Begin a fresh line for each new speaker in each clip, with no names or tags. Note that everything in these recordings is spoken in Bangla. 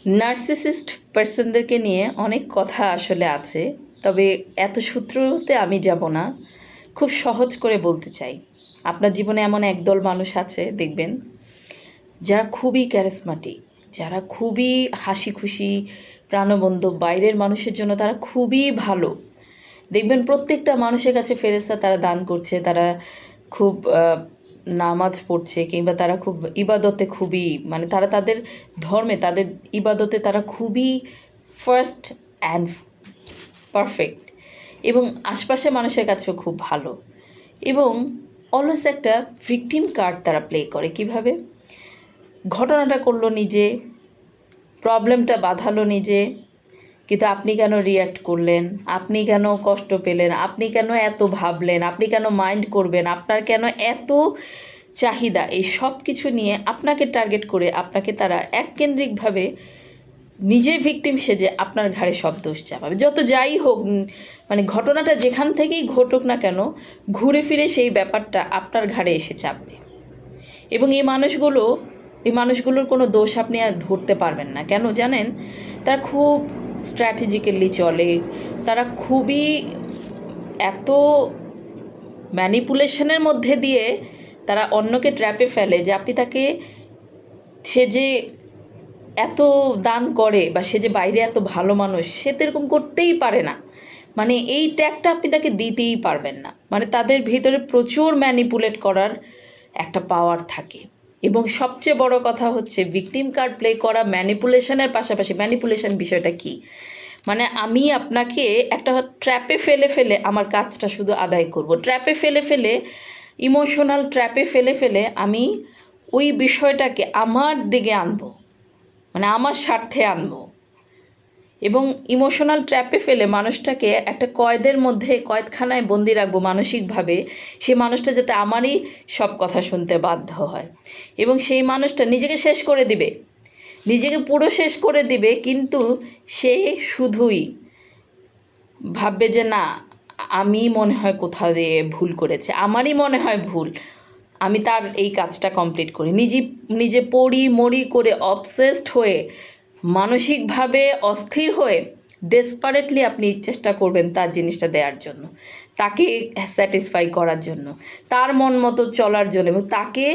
নার্সিসিস্ট পার্সনদেরকে নিয়ে অনেক কথা আসলে আছে, তবে এত সূত্রতে আমি যাব না। খুব সহজ করে বলতে চাই, আপনার জীবনে এমন একদল মানুষ আছে দেখবেন, যারা খুবই ক্যারিসমাটিক, যারা খুবই হাসি খুশি, প্রাণবন্ত, বাইরের মানুষের জন্য তারা খুবই ভালো। দেখবেন প্রত্যেকটা মানুষের কাছে ফেরেশতা তারা দান করছে, তারা খুব নামাজ পড়ছে, কিংবা তারা খুব ইবাদতে খুবই, মানে তারা তাদের ধর্মে, তাদের ইবাদতে তারা খুবই ফার্স্ট অ্যান্ড পারফেক্ট, এবং আশপাশের মানুষের কাছেও খুব ভালো। এবং অলওয়েজ একটা ভিকটিম কার্ড তারা প্লে করে। কিভাবে? ঘটনাটা করলো নিজে, প্রবলেমটা বাঁধালো নিজে, কিন্তু আপনি কেন রিয়্যাক্ট করলেন, আপনি কেন কষ্ট পেলেন, আপনি কেন এত ভাবলেন, আপনি কেন মাইন্ড করবেন, আপনার কেন এত চাহিদা, এই সব কিছু নিয়ে আপনাকে টার্গেট করে আপনাকে তারা এককেন্দ্রিকভাবে নিজে ভিকটিম সেজে আপনার ঘাড়ে সব দোষ চাপাবে। যত যাই হোক, মানে ঘটনাটা যেখান থেকেই ঘটুক না কেন, ঘুরে ফিরে সেই ব্যাপারটা আপনার ঘাড়ে এসে চাপবে। এবং এই মানুষগুলোর কোনো দোষ আপনি আর ধরতে পারবেন না। কেন জানেন? তারা খুব স্ট্র্যাটেজিক্যালি চলে, তারা খুবই এত ম্যানিপুলেশনের মধ্যে দিয়ে তারা অন্যকে ট্র্যাপে ফেলে যে আপনি তাকে, সে যে এত দান করে বা সে যে বাইরে এত ভালো মানুষ, সে তো এরকম করতেই পারে না, মানে এই ট্যাগটা আপনি তাকে দিতেই পারবেন না। মানে তাদের ভিতরে প্রচুর ম্যানিপুলেট করার একটা পাওয়ার থাকে। এবং সবচেয়ে বড় কথা হচ্ছে, ভিকটিম কার্ড প্লে করা ম্যানিপুলেশনের পাশাপাশি, ম্যানিপুলেশন বিষয়টা কি, মানে আমি আপনাকে একটা ট্র্যাপে ফেলে ফেলে আমার কাজটা শুধু আদায় করব, ট্র্যাপে ফেলে ফেলে, ইমোশনাল ট্র্যাপে ফেলে ফেলে আমি ওই বিষয়টাকে আমার দিকে আনবো, মানে আমার স্বার্থে আনবো। এবং ইমোশনাল ট্র্যাপে ফেলে মানুষটাকে একটা কয়েদের মধ্যে, কয়েদখানায় বন্দি রাখবো মানসিকভাবে, সেই মানুষটা যাতে আমারই সব কথা শুনতে বাধ্য হয়। এবং সেই মানুষটা নিজেকে শেষ করে দিবে, নিজেকে পুরো শেষ করে দিবে, কিন্তু সে শুধুই ভাববে যে না, আমি মনে হয় কোথাও দিয়ে ভুল করেছে, আমারই মনে হয় ভুল, আমি তার এই কাজটা কমপ্লিট করি। নিজে পড়ি মরি করে অবসেসড হয়ে, মানসিকভাবে অস্থির হয়ে, ডেসপারেটলি আপনি চেষ্টা করবেন তার জিনিসটা দেওয়ার জন্য, তাকে স্যাটিসফাই করার জন্য, তার মন মতো চলার জন্য, এবং তাকে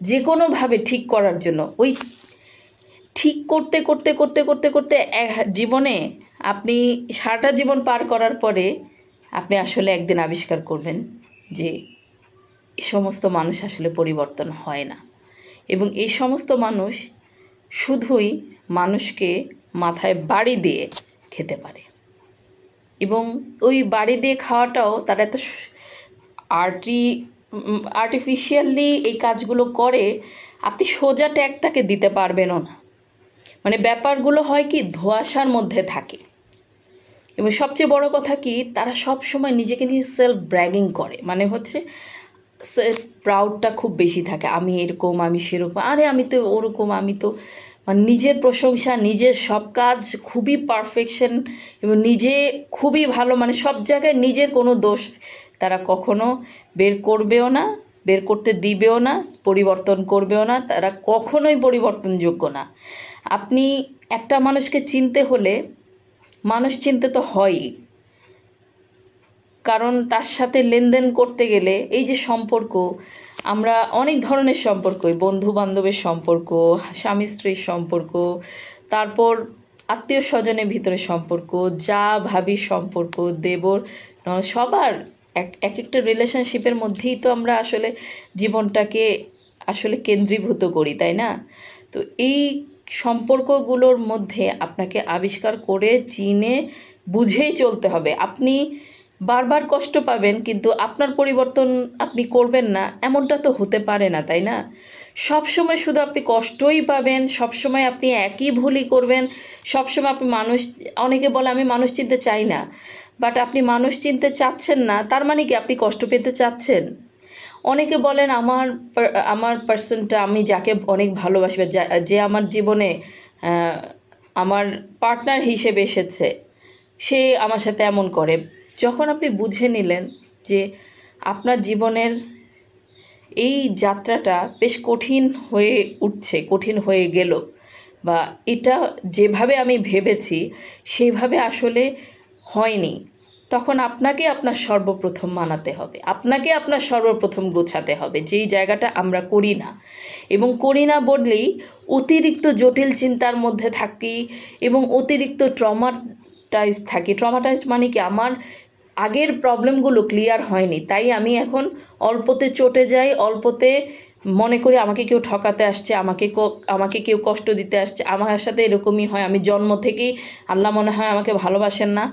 যে কোনোভাবে ঠিক করার জন্য। ওই ঠিক করতে করতে করতে করতে করতে জীবনে আপনি সারাটা জীবন পার করার পরে আপনি আসলে একদিন আবিষ্কার করবেন যে এই সমস্ত মানুষ আসলে পরিবর্তন হয় না। এবং এই সমস্ত মানুষ শুধুই মানুষকে মাথায় বাড়ি দিয়ে খেতে পারে। এবং ওই বাড়ি দিয়ে খাওয়াটাও তারা এত আর্টিফিশিয়ালি এই কাজগুলো করে, আপনি সোজা ট্যাগ তাকে দিতে পারবেনও না। মানে ব্যাপারগুলো হয় কি, ধোঁয়াশার মধ্যে থাকে। এবং সবচেয়ে বড় কথা কি, তারা সব সময় নিজেকে নিয়ে সেলফ ব্র্যাগিং করে, মানে হচ্ছে সেলফ প্রাউডটা খুব বেশি থাকে। আমি এরকম, আমি সেরকম, আরে আমি তো ওরকম, আমি তো, মানে নিজের প্রশংসা, নিজের সব কাজ খুবই পারফেকশন, এবং নিজে খুবই ভালো, মানে সব জায়গায় নিজের কোনো দোষ তারা কখনো বের করবেও না, বের করতে দিবেও না, পরিবর্তন করবেও না, তারা কখনোই পরিবর্তনযোগ্য না। আপনি একটা মানুষকে চিনতে হলে, মানুষ চিনতে তো হয়ই, কারণ তার সাথে লেনদেন করতে গেলে এই যে সম্পর্ক, আমরা অনেক ধরনের সম্পর্ক, বন্ধু বান্ধবের সম্পর্ক, স্বামী স্ত্রীর সম্পর্ক, তারপর আত্মীয় স্বজনের ভিতরে সম্পর্ক, যা ভাবি সম্পর্ক, দেবর, সবার এক একটা রিলেশনশিপের মধ্যেই তো আমরা আসলে জীবনটাকে আসলে কেন্দ্রীভূত করি, তাই না? তো এই সম্পর্কগুলোর মধ্যে আপনাকে আবিষ্কার করে চিনে বুঝেই চলতে হবে। আপনি বারবার কষ্ট পাবেন, কিন্তু আপনার পরিবর্তন আপনি করবেন না, এমনটা তো হতে পারে না, তাই না? সব সময় শুধু আপনি কষ্টই পাবেন, সব সময় আপনি একই ভুলই করবেন, সব সময় আপনি অনেকে বলে আমি মানুষ চিনতে চাই না, বাট আপনি মানুষ চিনতে চাচ্ছেন না, তার মানে কি আপনি কষ্ট পেতে চাচ্ছেন? অনেকে বলেন আমার পার্সনটা, আমি যাকে অনেক ভালোবাসি বা যে আমার জীবনে আমার পার্টনার হিসেবে এসেছে, সে আমার সাথে এমন করে। যখন আপনি বুঝে নিলেন যে আপনার জীবনের এই যাত্রাটা বেশ কঠিন হয়ে উঠছে, কঠিন হয়ে গেল, বা এটা যেভাবে আমি ভেবেছি সেইভাবে আসলে হয়নি, তখন আপনাকে আপনার সর্বপ্রথম মানাতে হবে, আপনাকে আপনার সর্বপ্রথম গোছাতে হবে, যেই জায়গাটা আমরা করি না। এবং করি না বললেই অতিরিক্ত জটিল চিন্তার মধ্যে থাকি এবং অতিরিক্ত ট্রমাটাইজড মানে কি, আমার আগের প্রবলেমগুলো ক্লিয়ার হয়নি, তাই আমি এখন অল্পতে চটে যাই, অল্পতে মনে করি আমাকে কেউ ঠকাতে আসছে, আমাকে কেউ কষ্ট দিতে আসছে। আমার সাথে এরকমই হয়, আমি জন্ম থেকেই আল্লাহ মনে হয় আমাকে ভালোবাসেন না।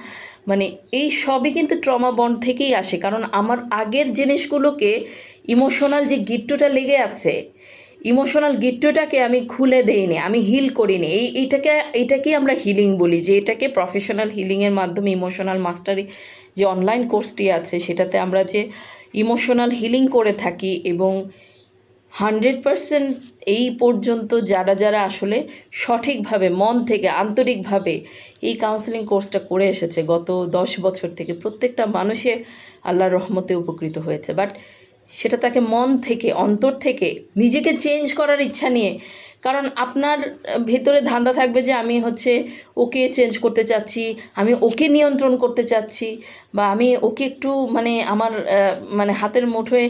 মানে এই সবই কিন্তু ট্রমা বন্ড থেকেই আসে, কারণ আমার আগের জিনিসগুলোকে ইমোশনাল যে গিট্টুটা লেগে আছে, ইমোশনাল গিট্টুটাকে আমি খুলে দেইনি, আমি হিল করিনি। এইটাকেই আমরা হিলিং বলি, যে এটাকে প্রফেশনাল হিলিংয়ের মাধ্যমে ইমোশনাল মাস্টারি যে অনলাইন কোর্সটি আছে সেটাতে আমরা যে ইমোশনাল হিলিং করে থাকি। এবং 100% এই পর্যন্ত যারা আসলে সঠিকভাবে মন থেকে আন্তরিকভাবে এই কাউন্সেলিং কোর্সটা করে এসেছে গত 10 বছর থেকে, প্রত্যেকটা মানুষে আল্লাহর রহমতে উপকৃত হয়েছে। বাট সেটা তাকে মন থেকে, অন্তর থেকে নিজেকে চেঞ্জ করার ইচ্ছা নিয়ে। কারণ আপনার ভেতরে ধান্দা থাকবে যে আমি ওকে চেঞ্জ করতে চাচ্ছি, আমি ওকে নিয়ন্ত্রণ করতে চাচ্ছি, বা আমি ওকে একটু আমার হাতের মুঠোয়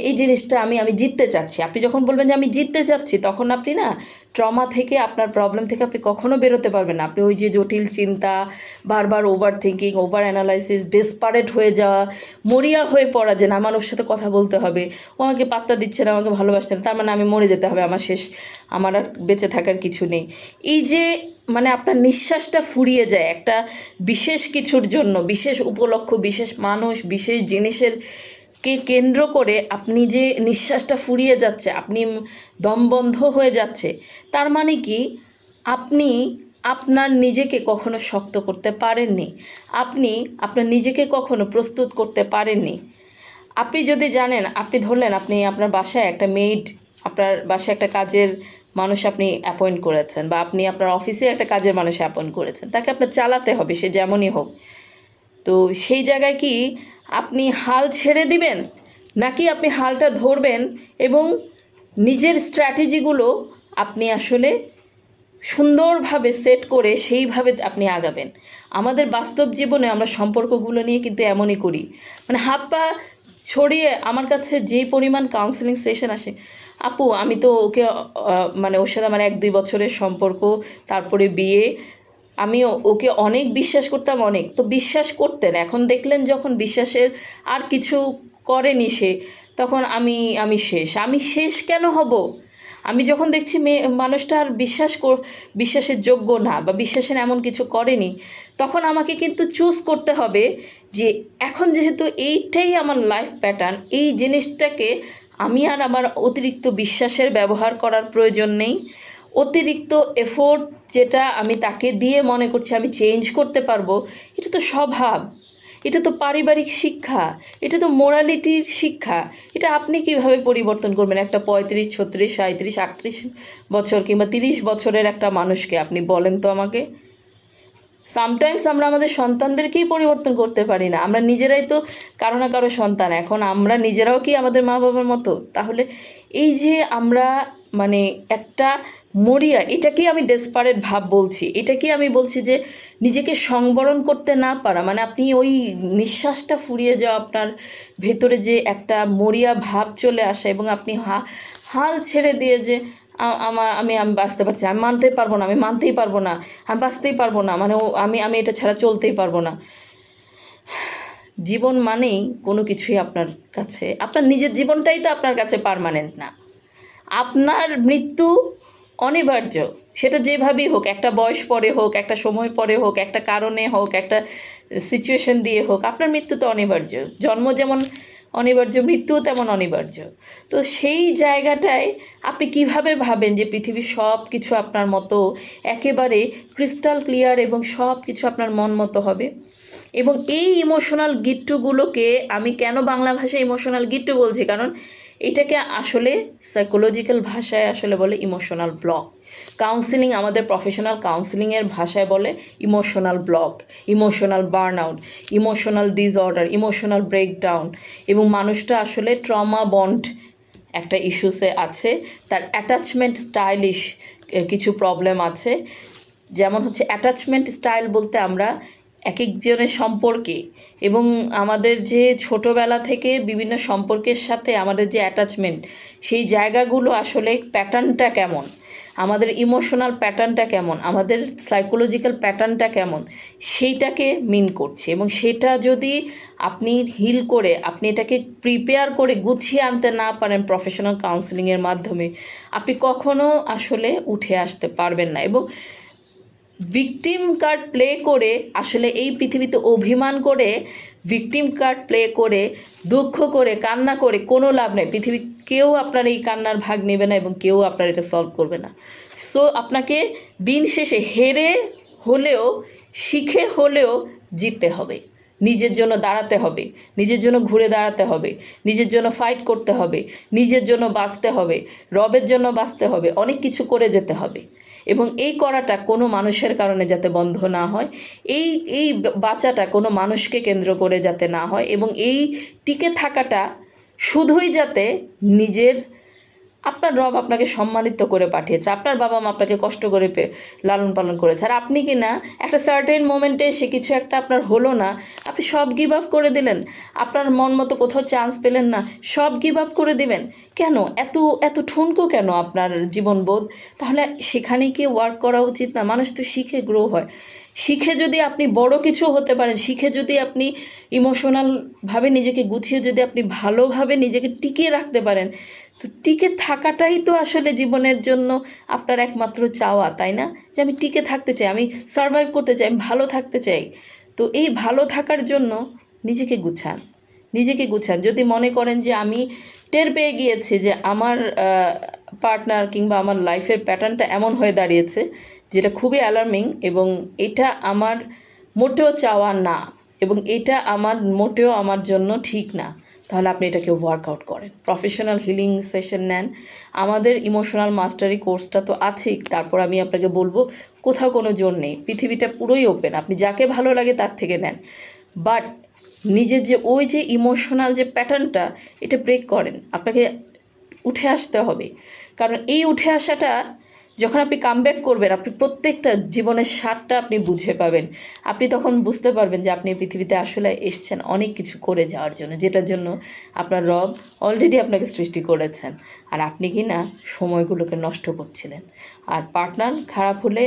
এই জিনিসটা আমি জিততে চাচ্ছি। আপনি যখন বলবেন যে আমি জিততে চাচ্ছি, তখন আপনি না ট্রমা থেকে, আপনার প্রবলেম থেকে আপনি কখনো বেরোতে পারবেন না। আপনি ওই যে জটিল চিন্তা, বারবার over thinking, over analysis, desperate হয়ে যাওয়া, মরিয়া হয়ে পড়া যে না আমার ওর সাথে কথা বলতে হবে, ও আমাকে পাত্তা দিচ্ছে না, আমাকে ভালোবাসছে না, তার মানে আমি মরে যেতে হবে, আমার আর বেঁচে থাকার কিছু নেই। এই যে আপনার নিঃশ্বাসটা ফুরিয়ে যায় একটা বিশেষ কিছুর জন্য, বিশেষ উপলক্ষ, বিশেষ মানুষ, বিশেষ জিনিসের কে কেন্দ্র করে আপনি যে নিঃশ্বাসটা ফুরিয়ে যাচ্ছে, আপনি দম বন্ধ হয়ে যাচ্ছে, তার মানে কি আপনি আপনার নিজেকে কখনো শক্ত করতে পারেননি, আপনি আপনার নিজেকে কখনো প্রস্তুত করতে পারেননি। আপনি যদি জানেন, আপনি ধরলেন আপনি আপনার বাসায় একটা মেইড, আপনার বাসায় একটা কাজের মানুষ আপনি অ্যাপয়েন্ট করেছেন, বা আপনি আপনার অফিসে একটা কাজের মানুষ অ্যাপয়েন্ট করেছেন, তাকে আপনার চালাতে হবে, সে যেমনই হোক। তো সেই জায়গায় কি আপনি হাল ছেড়ে দিবেন, নাকি আপনি হালটা ধরবেন এবং নিজের স্ট্র্যাটেজিগুলো আপনি আসলে সুন্দরভাবে সেট করে সেইভাবে আপনি আগাবেন? আমাদের বাস্তব জীবনে আমরা সম্পর্কগুলো নিয়ে কিন্তু এমনই করি, হাত পা ছড়িয়ে। আমার কাছে যেই পরিমাণ কাউন্সেলিং সেশন আসে, আপু আমি তো ওকে ওর সাথে আমার 1-2 বছরের সম্পর্ক, তারপরে বিয়ে, আমি ওকে অনেক বিশ্বাস করতাম, অনেক তো বিশ্বাস করতেন, এখন দেখলেন যখন বিশ্বাসের আর কিছু করেনি সে, তখন আমি শেষ কেন হব? আমি যখন দেখছি মানুষটা আর বিশ্বাসের যোগ্য না, বা বিশ্বাসের এমন কিছু করেনি, তখন আমাকে কিন্তু চুজ করতে হবে যে এখন যেহেতু এইটাই আমার লাইফ প্যাটার্ন, এই জিনিসটাকে আমি আর আমার অতিরিক্ত বিশ্বাসের ব্যবহার করার প্রয়োজন নেই। অতিরিক্ত এফোর্ট যেটা আমি তাকে দিয়ে মনে করছি আমি চেঞ্জ করতে পারবো, এটা তো স্বভাব, এটা তো পারিবারিক শিক্ষা, এটা তো মোরালিটির শিক্ষা। এটা আপনি কিভাবে পরিবর্তন করবেন একটা 35, 36, 37, 38 বছর কিংবা 30 বছরের একটা মানুষকে? আপনি বলেন তো আমাকে। সামটাইমস আমরা আমাদের সন্তানদেরকেই পরিবর্তন করতে পারি না, আমরা নিজেরাই তো কারো না কারো সন্তান। এখন আমরা নিজেরাও কি আমাদের মা বাবার মতো? তাহলে এই যে আমরা একটা মরিয়া, এটাকেই আমি ডেসপারেট ভাব বলছি, এটাকেই আমি বলছি যে নিজেকে সংবরণ করতে না পারা, আপনি ওই নিঃশ্বাসটা ফুরিয়ে যাওয়া, আপনার ভেতরে যে একটা মরিয়া ভাব চলে আসা, এবং আপনি হাল ছেড়ে দিয়ে যে আমি বাঁচতে পারছি, আমি মানতেই পারবো না, আমি বাঁচতেই পারবো না, আমি এটা ছাড়া চলতেই পারবো না। জীবন মানেই কোনো কিছুই আপনার কাছে, আপনার নিজের জীবনটাই তো আপনার কাছে পার্মানেন্ট না। আপনার মৃত্যু অনিবার্য, সেটা যেভাবেই হোক, একটা বয়স পরে হোক, একটা সময় পরে হোক, একটা কারণে হোক, একটা সিচুয়েশন দিয়ে হোক, আপনার মৃত্যু তো অনিবার্য। জন্ম যেমন অনিবার্য, মৃত্যুও তেমন অনিবার্য। তো সেই জায়গাটায় আপনি কিভাবে ভাবেন যে পৃথিবীর সব কিছু আপনার মতো একেবারে ক্রিস্টাল ক্লিয়ার এবং সব কিছু আপনার মন মতো হবে? এবং এই ইমোশনাল গিট্টুগুলোকে আমি কেন বাংলা ভাষায় ইমোশনাল গিট্টু বলছি, কারণ এটাকে আসলে সাইকোলজিক্যাল ভাষায় আসলে বলে ইমোশনাল ব্লক। কাউন্সিলিং, আমাদের প্রফেশনাল কাউন্সিলিংয়ের ভাষায় বলে emotional block, emotional burn out, emotional disorder, emotional breakdown. এবং মানুষটা আসলে ট্রমা বন্ড একটা ইস্যুসে আছে, তার অ্যাটাচমেন্ট স্টাইলিশ কিছু প্রবলেম আছে। যেমন হচ্ছে অ্যাটাচমেন্ট স্টাইল বলতে আমরা এক একজনের সম্পর্কে এবং আমাদের যে ছোটোবেলা থেকে বিভিন্ন সম্পর্কের সাথে আমাদের যে অ্যাটাচমেন্ট, সেই জায়গাগুলো আসলে প্যাটার্নটা কেমন, আমাদের ইমোশনাল প্যাটার্নটা কেমন, আমাদের সাইকোলজিক্যাল প্যাটার্নটা কেমন, সেইটাকে মিন করছে। এবং সেটা যদি আপনি হিল করে আপনি এটাকে প্রিপেয়ার করে গুছিয়ে আনতে না পারেন প্রফেশনাল কাউন্সেলিংয়ের মাধ্যমে, আপনি কখনো আসলে উঠে আসতে পারবেন না। এবং ভিকটিম কার্ড প্লে করে আসলে এই পৃথিবীতে অভিমান করে, ভিকটিম কার্ড প্লে করে, দুঃখ করে, কান্না করে কোনো লাভ নেই। পৃথিবী কেউ আপনার এই কান্নার ভাগ নেবে না এবং কেউ আপনার এটা সলভ করবে না। সো আপনাকে দিন শেষে হেরে হলেও, শিখে হলেও জিততে হবে, নিজের জন্য দাঁড়াতে হবে, নিজের জন্য ঘুরে দাঁড়াতে হবে, নিজের জন্য ফাইট করতে হবে, নিজের জন্য বাঁচতে হবে, রবের জন্য বাঁচতে হবে, অনেক কিছু করে যেতে হবে। এবং এই করাটা কোনো মানুষের কারণে যাতে বন্ধ না হয়, এই এই বাঁচাটা কোনো মানুষকে কেন্দ্র করে যাতে না হয়, এবং এই টিকে থাকাটা শুধুই যাতে নিজের, আপনার রব আপনাকে সম্মানিত করে পাঠিয়েছে, আপনার বাবা মা আপনাকে কষ্ট করে লালন পালন করেছে, আর আপনি কি না একটা সার্টেন মোমেন্টে এসে কিছু একটা আপনার হলো না, আপনি সব গিভ আপ করে দিলেন, আপনার মন মতো কোথাও চান্স পেলেন না, সব গিভ আপ করে দিবেন কেন? এত এত ঠুনকো কেন আপনার জীবনবোধ? তাহলে সেখানেই কি ওয়ার্ক করা উচিত না? মানুষ তো শিখে গ্রো হয়। শিখে যদি আপনি বড় কিছু হতে পারেন, শিখে যদি আপনি ইমোশনালভাবে নিজেকে গুছিয়ে যদি আপনি ভালোভাবে নিজেকে টিকিয়ে রাখতে পারেন, তো টিকে থাকাটাই তো আসলে জীবনের জন্য আপনার একমাত্র চাওয়া, তাই না? যে আমি টিকে থাকতে চাই, আমি সারভাইভ করতে চাই, আমি ভালো থাকতে চাই। তো এই ভালো থাকার জন্য নিজেকে গুছান, নিজেকে গুছান। যদি মনে করেন যে আমি টের পেয়ে গিয়েছি যে আমার পার্টনার কিংবা আমার লাইফের প্যাটার্নটা এমন হয়ে দাঁড়িয়েছে যেটা খুবই অ্যালার্মিং, এবং এটা আমার মোটেও চাওয়া না, এবং এটা আমার মোটেও আমার জন্য ঠিক না, তাহলে আপনি এটাকে ওয়ার্কআউট করেন, প্রফেশনাল হিলিং সেশন নেন। আমাদের ইমোশনাল মাস্টারি কোর্সটা তো আছেই। তারপর আমি আপনাকে বলবো, কোথাও কোনো জোর নেই, পৃথিবীটা পুরোই ওপেন, আপনি যাকে ভালো লাগে তার থেকে নেন। বাট নিজের যে ওই যে ইমোশনাল যে প্যাটার্নটা, এটা ব্রেক করেন, আপনাকে উঠে আসতে হবে। কারণ এই উঠে আসাটা যখন আপনি কামব্যাক করবেন, আপনি প্রত্যেকটা জীবনের স্বাদটা আপনি বুঝে পাবেন। আপনি তখন বুঝতে পারবেন যে আপনি পৃথিবীতে আসলে এসেছেন অনেক কিছু করে যাওয়ার জন্য, যেটার জন্য আপনার রব অলরেডি আপনাকে সৃষ্টি করেছেন, আর আপনি কি না সময়গুলোকে নষ্ট করছিলেন। আর পার্টনার খারাপ হলে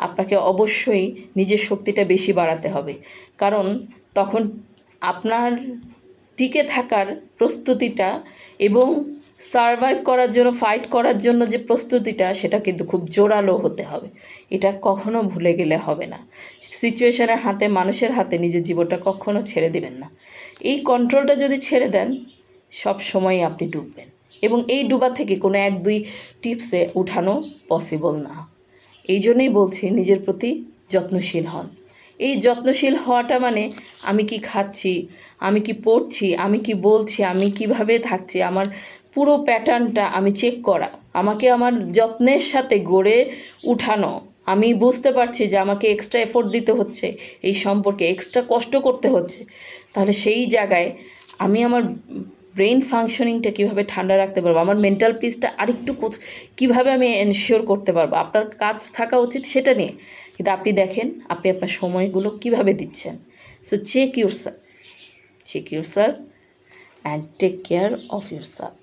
আপনাকে অবশ্যই নিজের শক্তিটা বেশি বাড়াতে হবে, কারণ তখন আপনার টিকে থাকার প্রস্তুতিটা এবং সারভাইভ করার জন্য, ফাইট করার জন্য যে প্রস্তুতিটা, সেটা কিন্তু খুব জোরালো হতে হবে। এটা কখনো ভুলে গেলে হবে না। সিচুয়েশনের হাতে, মানুষের হাতে নিজের জীবনটা কখনো ছেড়ে দিবেন না। এই কন্ট্রোলটা যদি ছেড়ে দেন, সব সময়ই আপনি ডুববেন, এবং এই ডুবা থেকে কোনো 1-2 টিপসে উঠানো পসিবল না। এই জন্যই বলছি, নিজের প্রতি যত্নশীল হন। এই যত্নশীল হওয়াটা মানে আমি কি খাচ্ছি, আমি কি পড়ছি, আমি কি বলছি, আমি কিভাবে থাকছি, আমার পুরো প্যাটার্নটা আমি চেক করা, আমাকে আমার যত্নের সাথে গড়ে উঠানো। আমি বুঝতে পারছি যে আমাকে এক্সট্রা এফোর্ট দিতে হচ্ছে, এই সম্পর্কে এক্সট্রা কষ্ট করতে হচ্ছে, তাহলে সেই জায়গায় আমি আমার ব্রেন ফাংশনিংটা কীভাবে ঠান্ডা রাখতে পারবো, আমার মেন্টাল পিসটা আরেকটু কীভাবে আমি এনশিওর করতে পারবো, আপনার কাজ থাকা উচিত সেটা নিয়ে। কিন্তু আপনি দেখেন আপনি আপনার সময়গুলো কিভাবে দিচ্ছেন। So check yourself and take care of yourself.